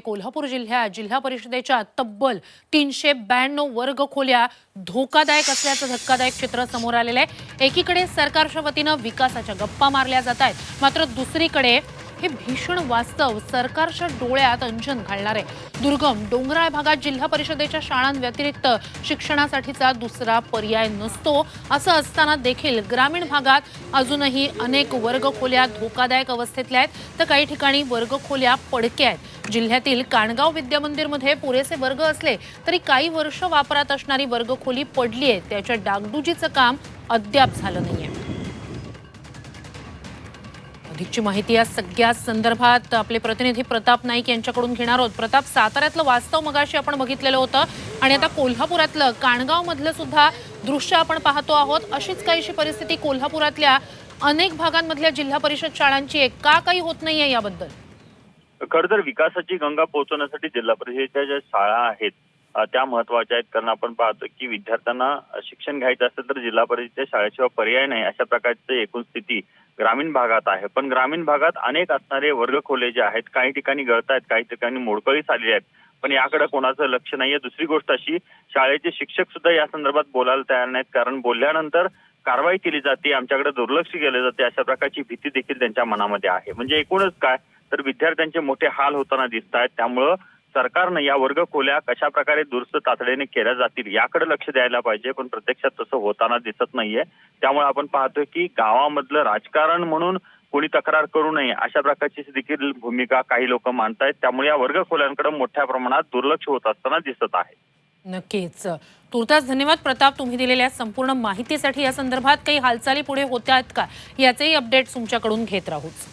कोल्हापूर जिल्ह्यात जिल्हा परिषदेच्या तब्बल 392 वर्ग खोल्या धोकादायक असल्याचं धक्कादायक चित्र समोर आलेलं आहे। एकीकडे सरकारच्या वतीनं विकासाच्या गप्पा मारल्या जात आहेत, मात्र दुसरीकडे हे भीषण वास्तव सरकारच्या डोळ्यात अंजन घालणार आहे। दुर्गम डोंगराळ भागात जिल्हा परिषदेच्या शाळांव्यतिरिक्त शिक्षणासाठीचा दुसरा पर्याय नसतो। असं असताना देखील ग्रामीण भागात अजूनही अनेक वर्ग खोल्या धोकादायक अवस्थेतल्या आहेत, तर काही ठिकाणी वर्ग खोल्या पडक्या आहेत। जिल्ह्यातील काणगाव विद्यामंदिरमध्ये पुरेसे वर्ग असले तरी काही वर्ष वापरात असणारी वर्ग खोली पडली आहे, त्याच्या डागडुजीचं काम अद्याप झालं नाहीये। अधिकची माहिती या सगळ्या संदर्भात आपले प्रतिनिधी प्रताप नाईक यांच्याकडून घेणार आहोत। प्रताप, साताऱ्यातलं वास्तव मगाशी आपण बघितलेलं होतं आणि आता कोल्हापुरातलं काणगाव मधलं सुद्धा दृश्य आपण पाहतो आहोत। अशीच काहीशी परिस्थिती कोल्हापुरातल्या अनेक भागांमधल्या जिल्हा परिषद शाळांची आहे का? काही होत नाहीये याबद्दल? खरं तर विकासाची गंगा पोहोचवण्यासाठी जिल्हा परिषदेच्या ज्या शाळा आहेत त्या महत्वाच्या आहेत, कारण आपण पाहतो की विद्यार्थ्यांना शिक्षण घ्यायचं असेल तर जिल्हा परिषदेच्या शाळेशिवाय पर्याय नाही, अशा प्रकारची एकूण स्थिती ग्रामीण भागात आहे। पण ग्रामीण भागात अनेक असणारे वर्ग खोले जे आहेत काही ठिकाणी गळत आहेत, काही ठिकाणी मोडकळीस आलेले आहेत, पण याकडे कोणाचं लक्ष नाहीये। दुसरी गोष्ट अशी, शाळेचे शिक्षक सुद्धा या संदर्भात बोलायला तयार नाहीत, कारण बोलल्यानंतर कारवाई केली जाते, आमच्याकडे दुर्लक्ष केले जाते, अशा प्रकारची भीती देखील त्यांच्या मनामध्ये आहे। म्हणजे एकूणच काय तर विद्यार्थ्यांचे मोठे हाल होताना दिसत आहेत। त्यामुळं सरकारनं या वर्ग खोल्या कशा प्रकारे दुरुस्त तातडीने केल्या जातील याकडे लक्ष द्यायला पाहिजे, पण प्रत्यक्षात तसं होताना दिसत नाहीये। त्यामुळे आपण पाहतोय की गावामधलं राजकारण म्हणून कोणी तक्रार करू नये अशा प्रकारची देखील भूमिका काही लोक मानतायत। त्यामुळे या वर्ग खोल्यांकडे मोठ्या प्रमाणात दुर्लक्ष होत असताना दिसत आहे। नक्कीच। तुर्तास धन्यवाद प्रताप, तुम्ही दिलेल्या संपूर्ण माहितीसाठी। या संदर्भात काही हालचाली पुढे होत आहेत का याचेही अपडेट तुमच्याकडून घेत राहूच।